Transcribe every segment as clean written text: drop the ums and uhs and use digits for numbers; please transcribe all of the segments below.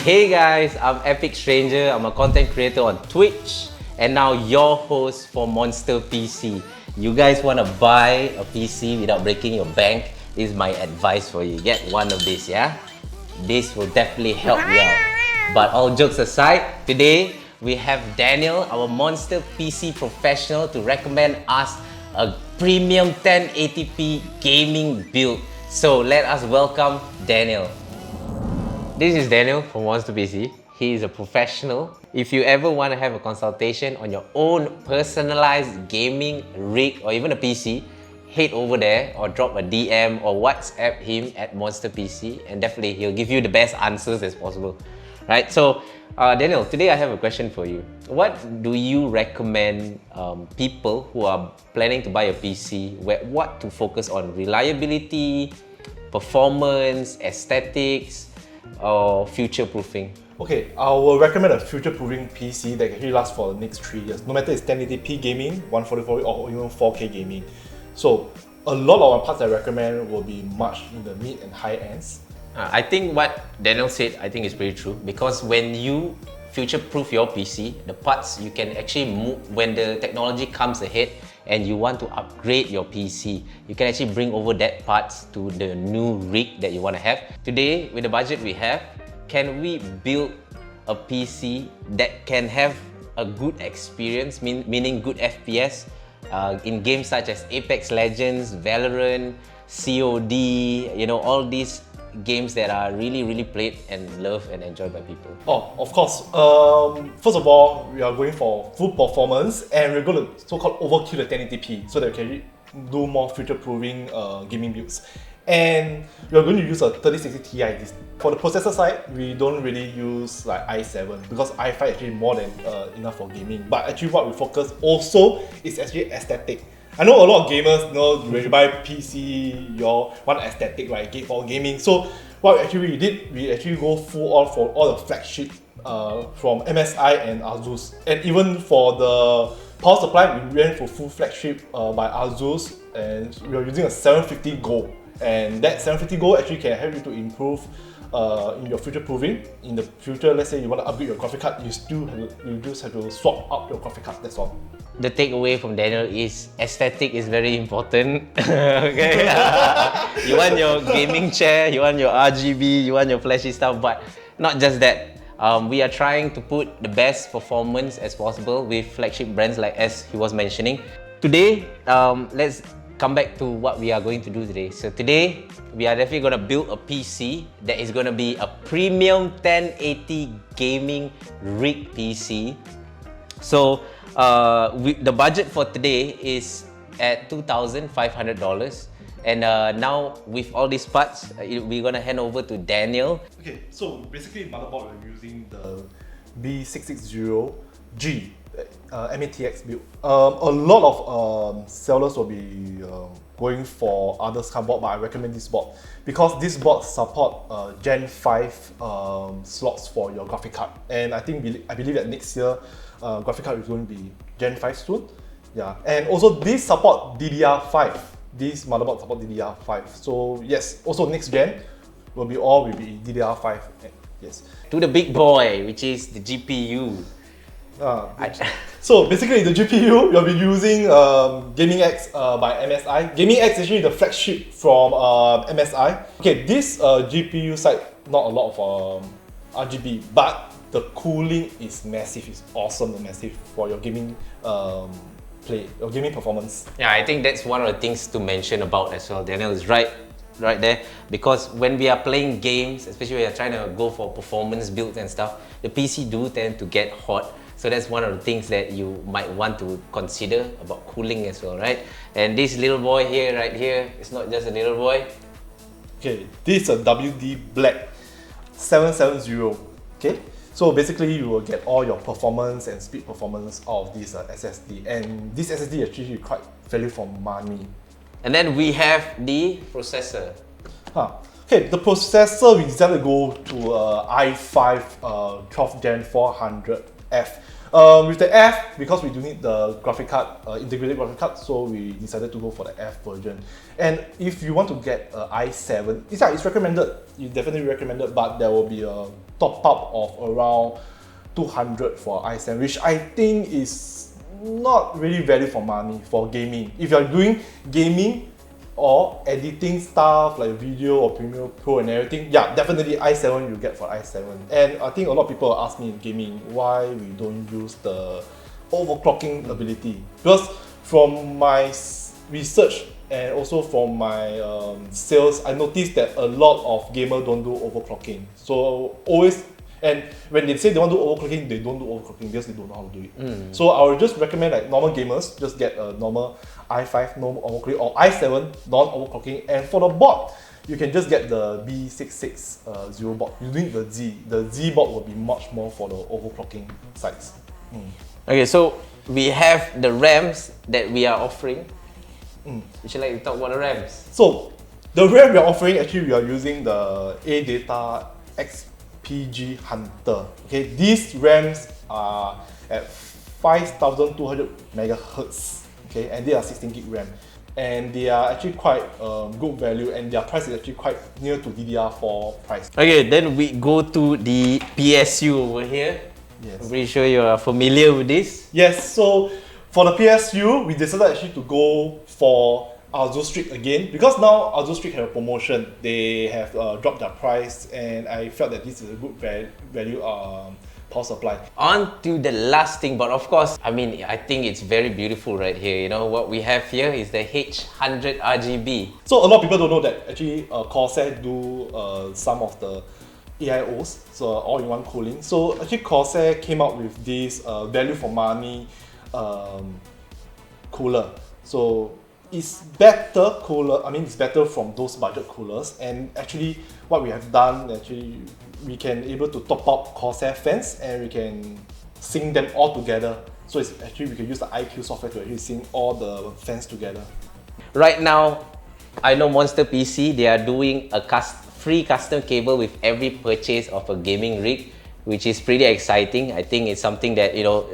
Hey guys, I'm Epic Stranger. I'm a content creator on Twitch and now your host for Monster PC. You guys want to buy a PC without breaking your bank? This is my advice for you. Get one of these, yeah? This will definitely help you out. But all jokes aside, today we have Daniel, our Monster PC professional, to recommend us a premium 1080p gaming build. So let us welcome Daniel. This is Daniel from Monster PC. He is a professional. If you ever want to have a consultation on your own personalized gaming rig or even a PC, head over there or drop a DM or WhatsApp him at Monster PC and definitely he'll give you the best answers as possible. Right? So, Daniel, today I have a question for you. What do you recommend people who are planning to buy a PC, what to focus on? Reliability, performance, aesthetics, or future-proofing? Okay, I will recommend a future-proofing PC that can actually last for the next 3 years. No matter it's 1080p gaming, 144 or even 4K gaming. So, a lot of our parts I recommend will be much in the mid and high ends. I think what Daniel said, I think is pretty true, because when you future-proof your PC, the parts you can actually move when the technology comes ahead and you want to upgrade your PC, you can actually bring over that parts to the new rig that you want to have. Today, with the budget we have, can we build a PC that can have a good experience, meaning good FPS in games such as Apex Legends, Valorant, COD, you know, all these games that are really played and loved and enjoyed by people? Oh, of course. First of all, we are going for full performance and we're going to so-called overkill the 1080p so that we can do more future-proofing gaming builds. And we are going to use a 3060 Ti. For the processor side, we don't really use like i7 because i5 is actually more than enough for gaming. But actually what we focus also is actually aesthetic. I know a lot of gamers, you know, when you buy PC, you want aesthetic, right, for gaming. So what we did, we actually go full on for all the flagship from MSI and ASUS. And even for the power supply, we went for full flagship by ASUS, and we are using a 750 Go. And that 750 Go actually can help you to improve in your future proofing. In the future, let's say you want to upgrade your graphic card, you just have to swap out your graphic card, that's all. The takeaway from Daniel is aesthetic is very important. Okay. You want your gaming chair, you want your RGB, you want your flashy stuff, but not just that. We are trying to put the best performance as possible with flagship brands like as he was mentioning. Today, let's come back to what we are going to do today. So today, we are definitely going to build a PC that is going to be a premium 1080 gaming rig PC. So the budget for today is at $2,500, and now with all these parts, we're gonna hand over to Daniel. Okay, so basically motherboard we're using the B660G MOTECH build. A lot of sellers will be going for others kind of board, but I recommend this board because this board support Gen 5 slots for your graphic card, and I believe that next year graphic card is going to be Gen 5 soon. Yeah, and also this support DDR5. This motherboard support DDR5. So yes, also next gen will be DDR5. Yes. To the big boy, which is the GPU. So basically, the GPU you'll be using Gaming X by MSI. Gaming X is actually the flagship from MSI. Okay, this GPU side not a lot of RGB, but the cooling is massive. It's awesome and massive for your gaming your gaming performance. Yeah, I think that's one of the things to mention about as well. Daniel is right there, because when we are playing games, especially when you're trying to go for performance builds and stuff, the PC do tend to get hot. So that's one of the things that you might want to consider about cooling as well, right? And this little boy here, right here, it's not just a little boy. Okay, this is a WD Black 770. Okay, so basically you will get all your performance and speed performance out of this SSD, and this SSD is actually quite value for money. And then we have the processor. Okay, the processor we decided to go to i5 12th Gen 400F. With the F, because we do need the graphic card, integrated graphic card, so we decided to go for the F version. And if you want to get i7, it's recommended, it's definitely recommended, but there will be a top up of around 200 for i7, which I think is not really value for money for gaming. If you're doing gaming or editing stuff like video or Premiere Pro and everything, yeah, definitely i7 you get for i7. And I think a lot of people ask me in gaming why we don't use the overclocking ability. Because from my research and also from my sales, I noticed that a lot of gamers don't do overclocking. So always, and when they say they want to do overclocking, they don't do overclocking because they don't know how to do it. So I would just recommend like normal gamers, just get a normal i5 no overclocking or i7 non-overclocking. And for the board, you can just get the B660 board using the Z. The Z board will be much more for the overclocking sides. Okay, so we have the RAMs that we are offering. Would you like to talk about the RAMs? So the RAM we are offering, actually we are using the ADATA XPG Hunter. Okay, these RAMs are at 5200 megahertz. Okay, and they are 16 gig RAM. And they are actually quite good value, and their price is actually quite near to DDR4 price. Okay, then we go to the PSU over here. Yes. I'm pretty sure you are familiar with this. Yes, so for the PSU, we decided actually to go for ASUS STRIX again, because now ASUS STRIX have a promotion. They have dropped their price, and I felt that this is a good value power supply. On to the last thing, but of course, I mean, I think it's very beautiful right here. You know, what we have here is the H100 RGB. So a lot of people don't know that actually Corsair do some of the AIOs, so all-in-one cooling. So actually Corsair came out with this value for money cooler. So it's better cooler, I mean it's better from those budget coolers, and actually what we have done, actually we can able to top up Corsair fans and we can sync them all together. So it's actually we can use the iCUE software to actually sync all the fans together. Right now, I know Monster PC, they are doing a free custom cable with every purchase of a gaming rig, which is pretty exciting. I think it's something that, you know,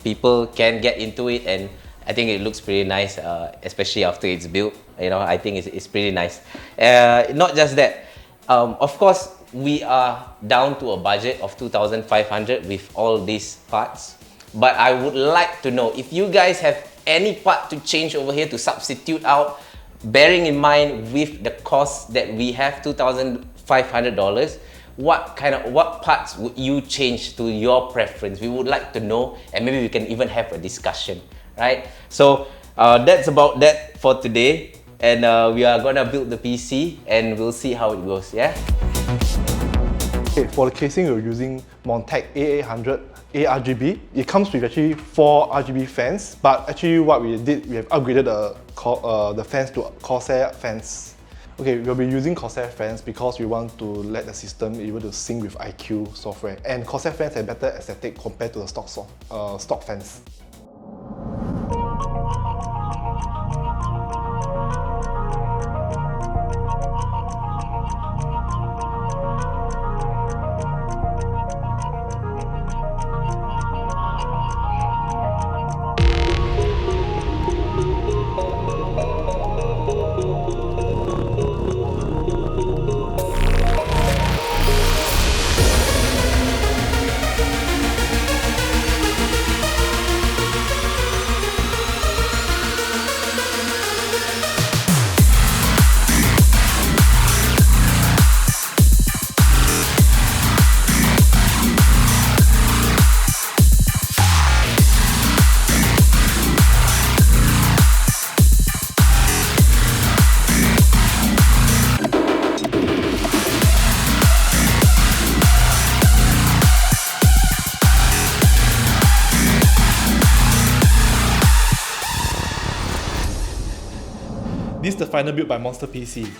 people can get into it, and I think it looks pretty nice, especially after it's built. You know, I think it's pretty nice. Not just that, of course, we are down to a budget of 2,500 with all these parts. But I would like to know if you guys have any part to change over here to substitute out, bearing in mind with the cost that we have, $2,500, what parts would you change to your preference? We would like to know, and maybe we can even have a discussion, right? So that's about that for today, and we are gonna build the PC and we'll see how it goes, yeah? Okay, for the casing, we're using MONTECH A800 ARGB. It comes with actually 4 RGB fans, but actually what we did, we have upgraded the fans to Corsair fans. Okay, we'll be using Corsair fans because we want to let the system able to sync with iCUE software. And Corsair fans have better aesthetic compared to the stock fans. This is the final build by Monster PC.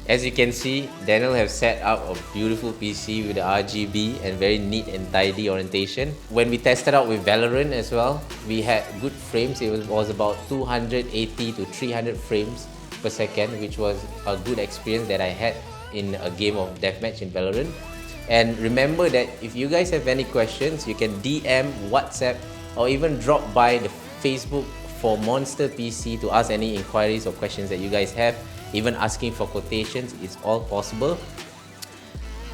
As you can see, Daniel has set up a beautiful PC with the RGB and very neat and tidy orientation. When we tested out with Valorant as well, we had good frames. It was about 280 to 300 frames per second, which was a good experience that I had in a game of deathmatch in Valorant. And remember that if you guys have any questions, you can DM, WhatsApp, or even drop by the Facebook for Monster PC to ask any inquiries or questions that you guys have. Even asking for quotations is all possible.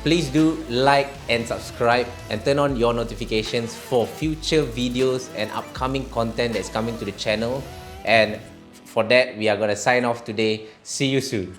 Please do like and subscribe and turn on your notifications for future videos and upcoming content that's coming to the channel. And for that, we are going to sign off today. See you soon.